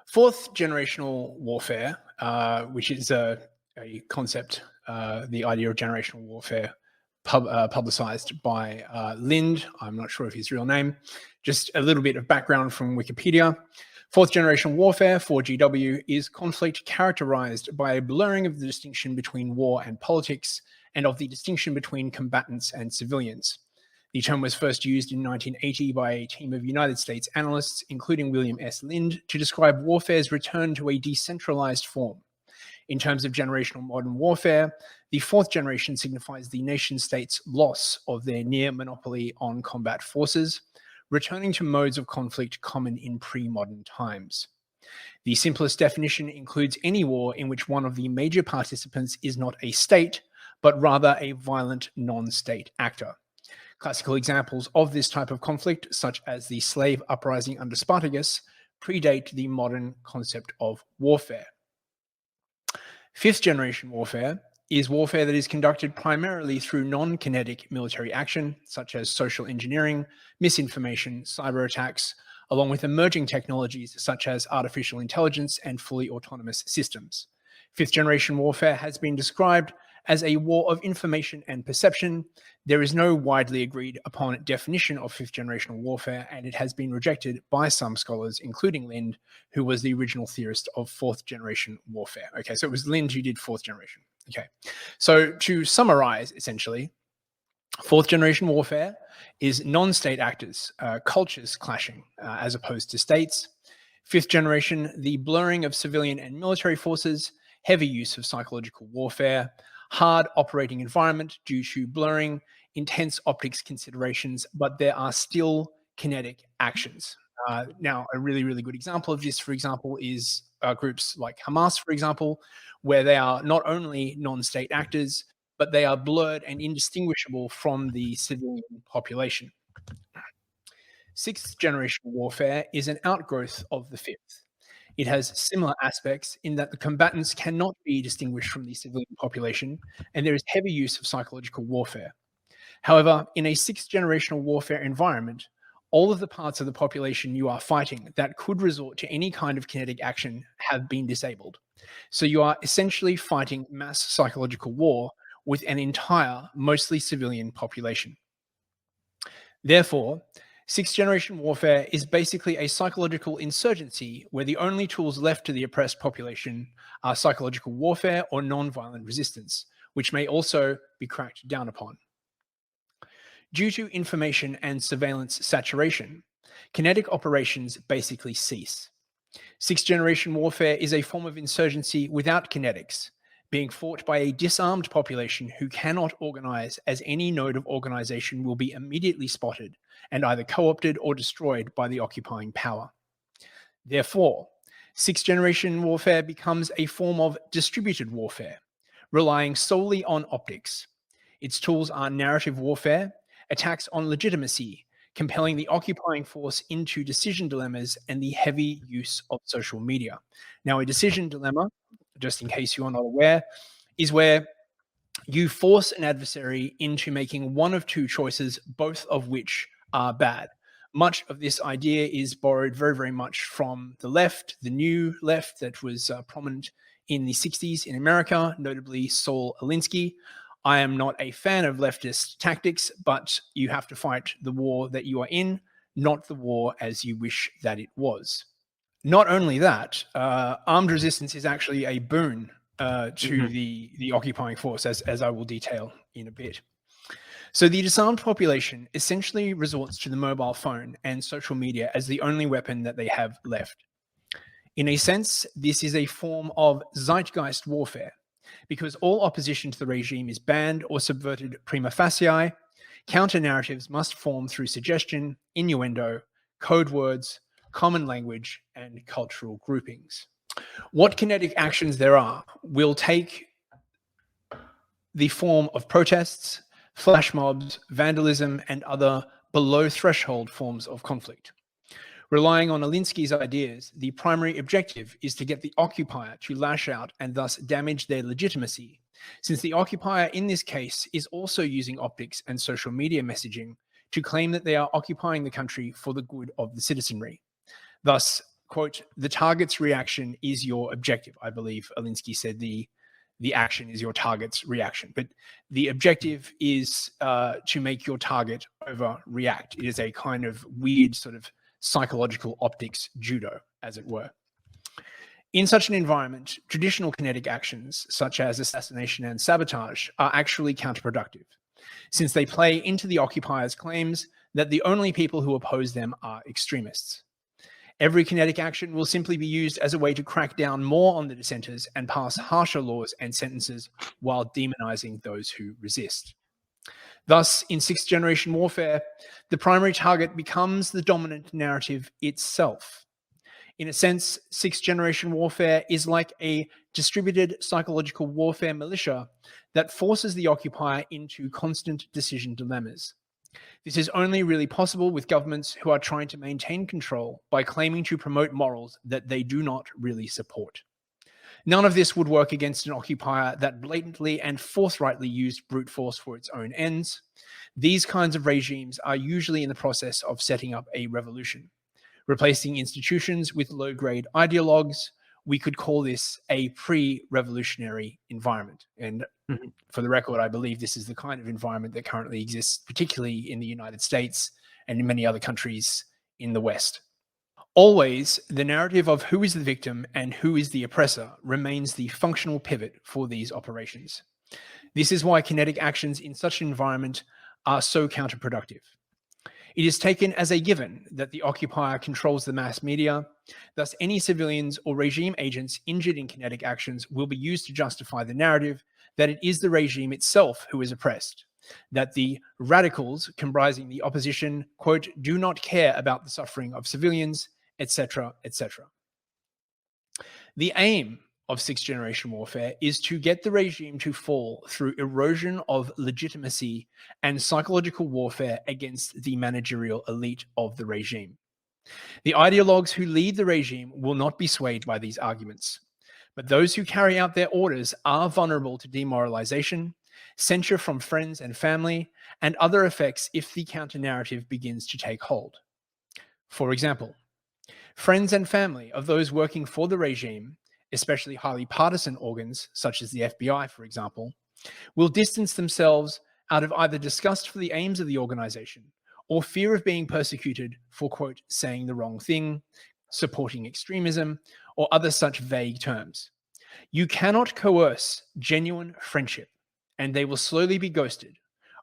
Fourth generational warfare, which is a concept, the idea of generational warfare, publicized by Lind. I'm not sure of his real name. Just a little bit of background from Wikipedia. Fourth generation warfare, 4GW, is conflict characterized by a blurring of the distinction between war and politics and of the distinction between combatants and civilians. The term was first used in 1980 by a team of United States analysts, including William S. Lind, to describe warfare's return to a decentralized form. In terms of generational modern warfare, the fourth generation signifies the nation-state's loss of their near monopoly on combat forces, returning to modes of conflict common in pre-modern times. The simplest definition includes any war in which one of the major participants is not a state, but rather a violent non-state actor. Classical examples of this type of conflict, such as the slave uprising under Spartacus, predate the modern concept of warfare. Fifth generation warfare is warfare that is conducted primarily through non-kinetic military action, such as social engineering, misinformation, cyber attacks, along with emerging technologies such as artificial intelligence and fully autonomous systems. Fifth generation warfare has been described as a war of information and perception. There is no widely agreed upon definition of fifth generational warfare, and it has been rejected by some scholars, including Lind, who was the original theorist of fourth generation warfare. Okay, so it was Lind who did fourth generation. Okay, so to summarize, essentially, fourth generation warfare is non-state actors, cultures clashing as opposed to states. Fifth generation, the blurring of civilian and military forces, heavy use of psychological warfare, hard operating environment due to blurring, intense optics considerations, but there are still kinetic actions. Now, a really, really good example of this, for example, is groups like Hamas, for example, where they are not only non-state actors, but they are blurred and indistinguishable from the civilian population. Sixth generation warfare is an outgrowth of the fifth. It has similar aspects in that the combatants cannot be distinguished from the civilian population, and there is heavy use of psychological warfare. However, in a sixth generational warfare environment, all of the parts of the population you are fighting that could resort to any kind of kinetic action have been disabled. So you are essentially fighting mass psychological war with an entire, mostly civilian population. Therefore, sixth generation warfare is basically a psychological insurgency where the only tools left to the oppressed population are psychological warfare or non-violent resistance, which may also be cracked down upon. Due to information and surveillance saturation, kinetic operations basically cease. Sixth generation warfare is a form of insurgency without kinetics, being fought by a disarmed population who cannot organize, as any node of organization will be immediately spotted and either co-opted or destroyed by the occupying power. Therefore, sixth generation warfare becomes a form of distributed warfare, relying solely on optics. Its tools are narrative warfare, attacks on legitimacy, compelling the occupying force into decision dilemmas, and the heavy use of social media. Now, a decision dilemma, just in case you are not aware, is where you force an adversary into making one of two choices, both of which are bad. Much of this idea is borrowed very, very much from the left, the new left that was prominent in the 60s in America, notably Saul Alinsky. I am not a fan of leftist tactics, but you have to fight the war that you are in, not the war as you wish that it was. Not only that, armed resistance is actually a boon to the occupying force, as I will detail in a bit. So the disarmed population essentially resorts to the mobile phone and social media as the only weapon that they have left. In a sense, this is a form of zeitgeist warfare, because all opposition to the regime is banned or subverted prima facie. Counter-narratives must form through suggestion, innuendo, code words, common language, and cultural groupings. What kinetic actions there are will take the form of protests, flash mobs, vandalism, and other below-threshold forms of conflict. Relying on Alinsky's ideas, the primary objective is to get the occupier to lash out and thus damage their legitimacy, since the occupier in this case is also using optics and social media messaging to claim that they are occupying the country for the good of the citizenry. Thus, quote, the target's reaction is your objective. I believe Alinsky said the action is your target's reaction, but the objective is to make your target overreact. It is a kind of weird sort of psychological optics judo, as it were. In such an environment, traditional kinetic actions, such as assassination and sabotage, are actually counterproductive, since they play into the occupier's claims that the only people who oppose them are extremists. Every kinetic action will simply be used as a way to crack down more on the dissenters and pass harsher laws and sentences while demonizing those who resist. Thus, in sixth-generation warfare, the primary target becomes the dominant narrative itself. In a sense, sixth-generation warfare is like a distributed psychological warfare militia that forces the occupier into constant decision dilemmas. This is only really possible with governments who are trying to maintain control by claiming to promote morals that they do not really support. None of this would work against an occupier that blatantly and forthrightly used brute force for its own ends. These kinds of regimes are usually in the process of setting up a revolution, replacing institutions with low-grade ideologues. We could call this a pre-revolutionary environment. And for the record, I believe this is the kind of environment that currently exists, particularly in the United States and in many other countries in the West. Always, the narrative of who is the victim and who is the oppressor remains the functional pivot for these operations. This is why kinetic actions in such an environment are so counterproductive. It is taken as a given that the occupier controls the mass media. Thus, any civilians or regime agents injured in kinetic actions will be used to justify the narrative that it is the regime itself who is oppressed, that the radicals comprising the opposition, quote, do not care about the suffering of civilians, etc., etc. The aim of sixth-generation warfare is to get the regime to fall through erosion of legitimacy and psychological warfare against the managerial elite of the regime. The ideologues who lead the regime will not be swayed by these arguments, but those who carry out their orders are vulnerable to demoralization, censure from friends and family, and other effects if the counter-narrative begins to take hold. For example, friends and family of those working for the regime, especially highly partisan organs, such as the FBI, for example, will distance themselves out of either disgust for the aims of the organization or fear of being persecuted for, quote, saying the wrong thing, supporting extremism, or other such vague terms. You cannot coerce genuine friendship, and they will slowly be ghosted,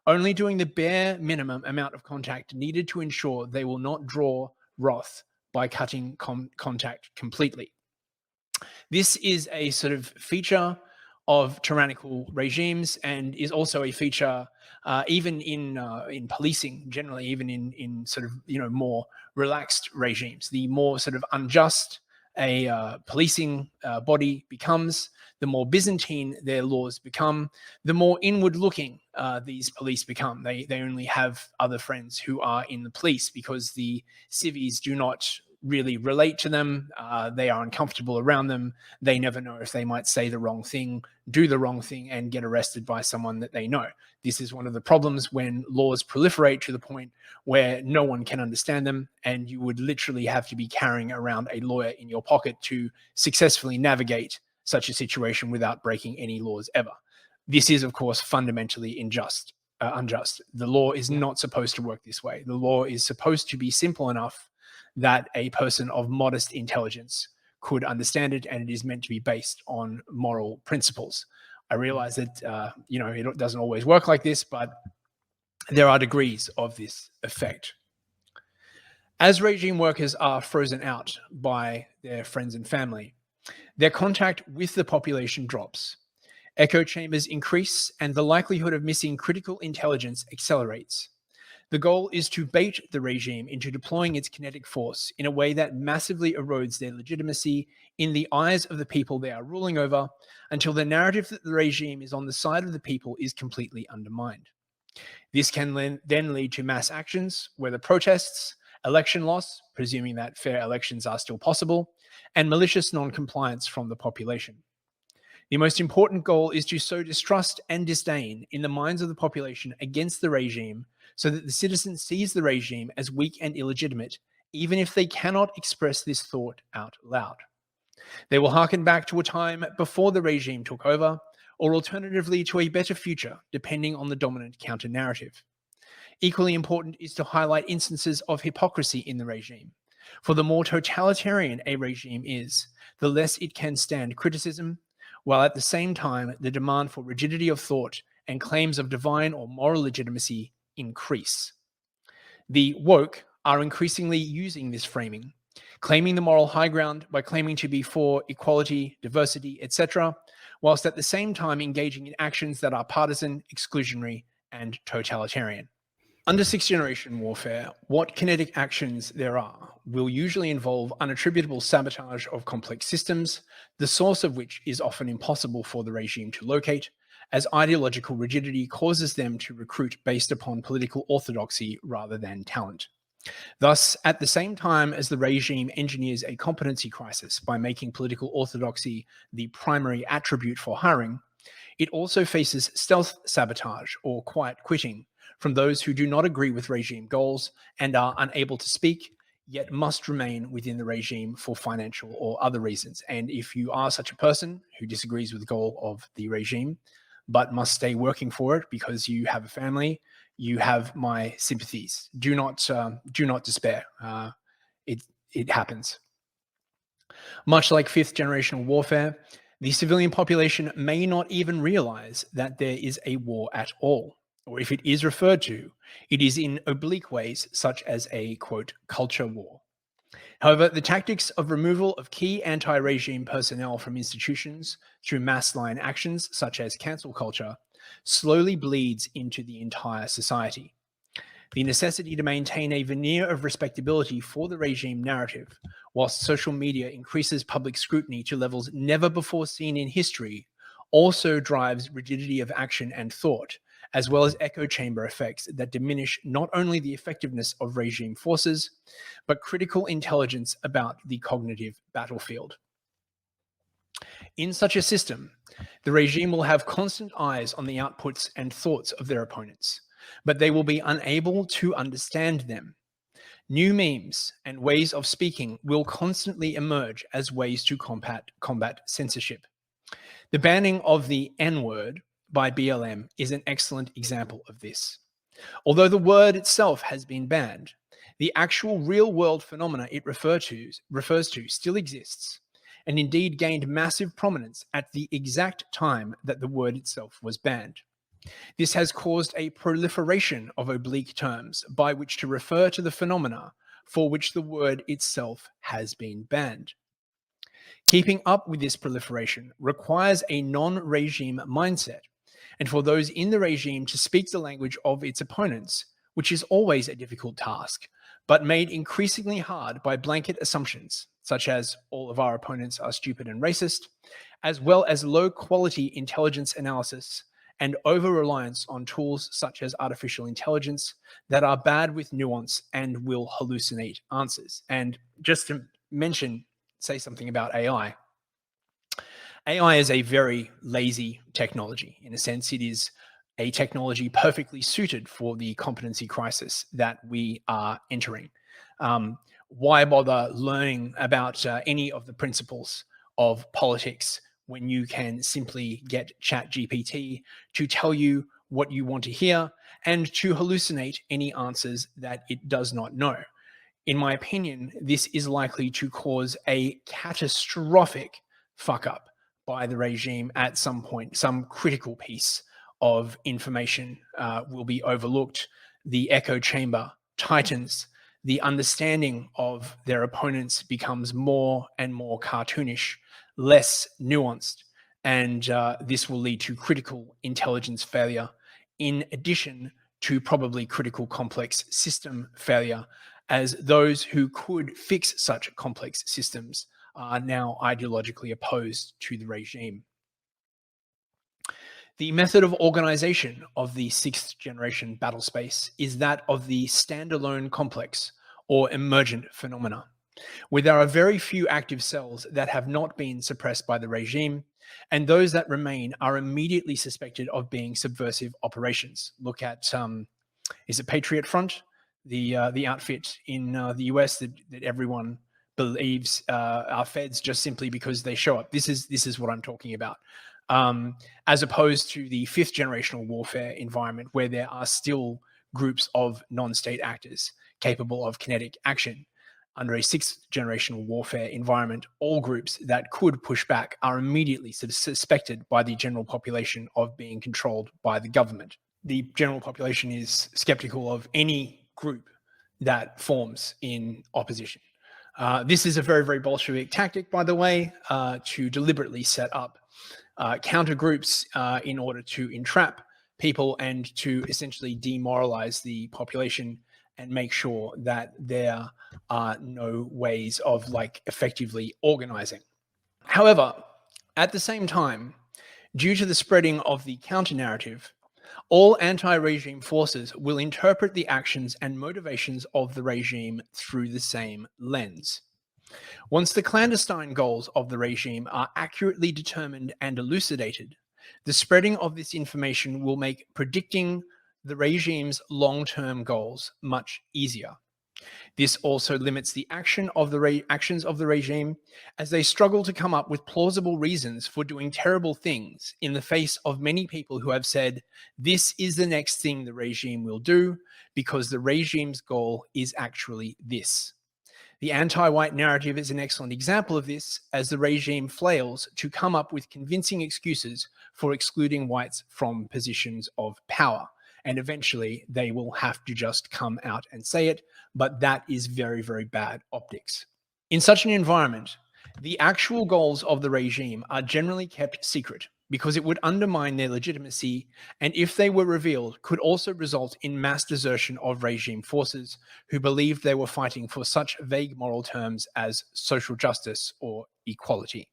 only doing the bare minimum amount of contact needed to ensure they will not draw wrath by cutting contact completely. This is a sort of feature of tyrannical regimes and is also a feature even in policing generally, even in sort of, more relaxed regimes. The more sort of unjust a policing body becomes, the more Byzantine their laws become, the more inward looking these police become. They only have other friends who are in the police because the civvies do not really relate to them. They are uncomfortable around them. They never know if they might say the wrong thing, do the wrong thing, and get arrested by someone that they know. This is one of the problems when laws proliferate to the point where no one can understand them, and you would literally have to be carrying around a lawyer in your pocket to successfully navigate such a situation without breaking any laws ever. This is, of course, fundamentally unjust. The law is not supposed to work this way. The law is supposed to be simple enough that a person of modest intelligence could understand it, and it is meant to be based on moral principles. I realize that, it doesn't always work like this, but there are degrees of this effect. As regime workers are frozen out by their friends and family, their contact with the population drops. Echo chambers increase, and the likelihood of missing critical intelligence accelerates. The goal is to bait the regime into deploying its kinetic force in a way that massively erodes their legitimacy in the eyes of the people they are ruling over, until the narrative that the regime is on the side of the people is completely undermined. This can then lead to mass actions, whether protests, election loss, presuming that fair elections are still possible, and malicious non-compliance from the population. The most important goal is to sow distrust and disdain in the minds of the population against the regime, so that the citizen sees the regime as weak and illegitimate even if they cannot express this thought out loud. They will harken back to a time before the regime took over, or alternatively to a better future, depending on the dominant counter-narrative. Equally important is to highlight instances of hypocrisy in the regime. For the more totalitarian a regime is, the less it can stand criticism, while at the same time the demand for rigidity of thought and claims of divine or moral legitimacy increase. The woke are increasingly using this framing, claiming the moral high ground by claiming to be for equality, diversity, etc., whilst at the same time engaging in actions that are partisan, exclusionary, and totalitarian. Under sixth-generation warfare, what kinetic actions there are will usually involve unattributable sabotage of complex systems, the source of which is often impossible for the regime to locate, as ideological rigidity causes them to recruit based upon political orthodoxy rather than talent. Thus, at the same time as the regime engineers a competency crisis by making political orthodoxy the primary attribute for hiring, it also faces stealth sabotage or quiet quitting from those who do not agree with regime goals and are unable to speak, yet must remain within the regime for financial or other reasons. And if you are such a person who disagrees with the goal of the regime, but must stay working for it because you have a family, you have my sympathies. Do not despair. It happens. Much like fifth generation warfare, the civilian population may not even realize that there is a war at all. Or if it is referred to, it is in oblique ways, such as a, quote, culture war. However, the tactics of removal of key anti-regime personnel from institutions through mass line actions, such as cancel culture, slowly bleeds into the entire society. The necessity to maintain a veneer of respectability for the regime narrative, whilst social media increases public scrutiny to levels never before seen in history, also drives rigidity of action and thought, as well as echo chamber effects that diminish not only the effectiveness of regime forces, but critical intelligence about the cognitive battlefield. In such a system, the regime will have constant eyes on the outputs and thoughts of their opponents, but they will be unable to understand them. New memes and ways of speaking will constantly emerge as ways to combat censorship. The banning of the N-word by BLM is an excellent example of this. Although the word itself has been banned, the actual real-world phenomena it refers to still exists, and indeed gained massive prominence at the exact time that the word itself was banned. This has caused a proliferation of oblique terms by which to refer to the phenomena for which the word itself has been banned. Keeping up with this proliferation requires a non-regime mindset, and for those in the regime to speak the language of its opponents, which is always a difficult task, but made increasingly hard by blanket assumptions, such as all of our opponents are stupid and racist, as well as low-quality intelligence analysis and over-reliance on tools such as artificial intelligence that are bad with nuance and will hallucinate answers. And just to say something about AI. AI is a very lazy technology. In a sense, it is a technology perfectly suited for the competency crisis that we are entering. Why bother learning about any of the principles of politics when you can simply get ChatGPT to tell you what you want to hear and to hallucinate any answers that it does not know? In my opinion, this is likely to cause a catastrophic fuck up by the regime at some point. Some critical piece of information will be overlooked. The echo chamber tightens. The understanding of their opponents becomes more and more cartoonish, less nuanced, and this will lead to critical intelligence failure, in addition to probably critical complex system failure, as those who could fix such complex systems are now ideologically opposed to the regime. The method of organization of the sixth generation battle space is that of the standalone complex or emergent phenomena, where there are very few active cells that have not been suppressed by the regime, and those that remain are immediately suspected of being subversive operations. Look at, is it Patriot Front? the outfit in the US that everyone believes are feds just simply because they show up. This is what I'm talking about. As opposed to the fifth generational warfare environment where there are still groups of non-state actors capable of kinetic action. Under a sixth generational warfare environment, all groups that could push back are immediately suspected by the general population of being controlled by the government. The general population is skeptical of any group that forms in opposition. This is a very, very Bolshevik tactic, by the way, to deliberately set up counter groups in order to entrap people and to essentially demoralize the population and make sure that there are no ways of effectively organizing. However, at the same time, due to the spreading of the counter-narrative, all anti-regime forces will interpret the actions and motivations of the regime through the same lens. Once the clandestine goals of the regime are accurately determined and elucidated, the spreading of this information will make predicting the regime's long-term goals much easier. This also limits the actions of the regime as they struggle to come up with plausible reasons for doing terrible things in the face of many people who have said, this is the next thing the regime will do because the regime's goal is actually this. The anti-white narrative is an excellent example of this, as the regime flails to come up with convincing excuses for excluding whites from positions of power. And eventually they will have to just come out and say it, but that is very, very bad optics. In such an environment, the actual goals of the regime are generally kept secret because it would undermine their legitimacy, and if they were revealed, could also result in mass desertion of regime forces who believed they were fighting for such vague moral terms as social justice or equality.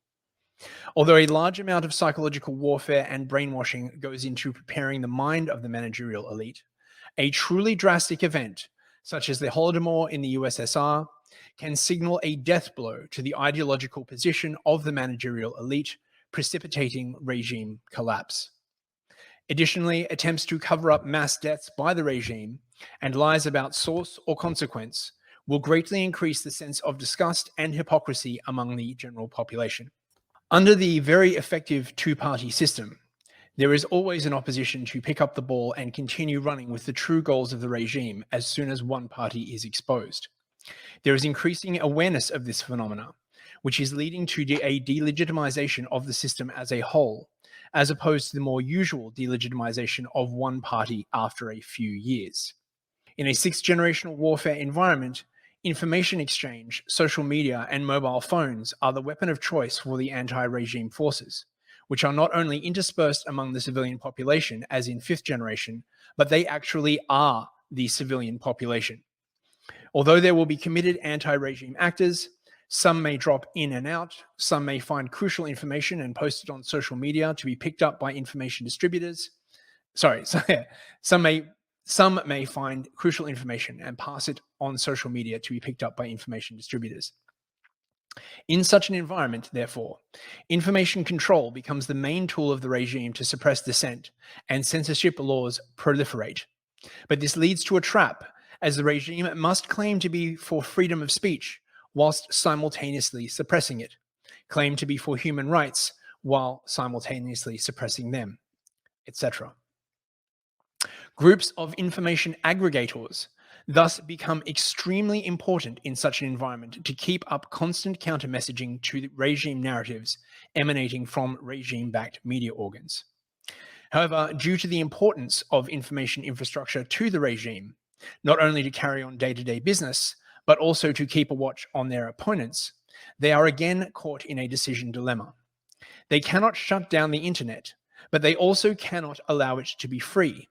Although a large amount of psychological warfare and brainwashing goes into preparing the mind of the managerial elite, a truly drastic event, such as the Holodomor in the USSR, can signal a death blow to the ideological position of the managerial elite, precipitating regime collapse. Additionally, attempts to cover up mass deaths by the regime and lies about source or consequence will greatly increase the sense of disgust and hypocrisy among the general population. Under the very effective two-party system, there is always an opposition to pick up the ball and continue running with the true goals of the regime as soon as one party is exposed. There is increasing awareness of this phenomena, which is leading to a delegitimization of the system as a whole, as opposed to the more usual delegitimization of one party after a few years. In a sixth-generational warfare environment, information exchange, social media, and mobile phones are the weapon of choice for the anti-regime forces, which are not only interspersed among the civilian population, as in fifth generation, but they actually are the civilian population. Although there will be committed anti-regime actors, some may drop in and out, some may find crucial information and post it on social media to be picked up by information distributors. Some may find crucial information and pass it on social media to be picked up by information distributors. In such an environment, therefore, information control becomes the main tool of the regime to suppress dissent, and censorship laws proliferate. But this leads to a trap, as the regime must claim to be for freedom of speech whilst simultaneously suppressing it, claim to be for human rights while simultaneously suppressing them, etc. Groups of information aggregators thus become extremely important in such an environment to keep up constant counter-messaging to the regime narratives emanating from regime-backed media organs. However, due to the importance of information infrastructure to the regime, not only to carry on day-to-day business, but also to keep a watch on their opponents, they are again caught in a decision dilemma. They cannot shut down the internet, but they also cannot allow it to be free.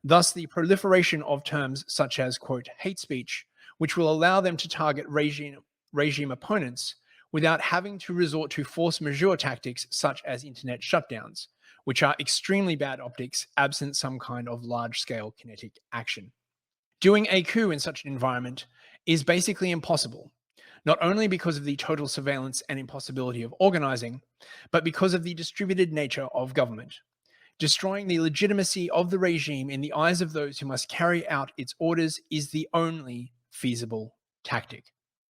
Thus, the proliferation of terms such as, quote, hate speech, which will allow them to target regime opponents without having to resort to force majeure tactics such as internet shutdowns, which are extremely bad optics absent some kind of large-scale kinetic action. Doing a coup in such an environment is basically impossible, not only because of the total surveillance and impossibility of organizing, but because of the distributed nature of government. Destroying the legitimacy of the regime in the eyes of those who must carry out its orders is the only feasible tactic.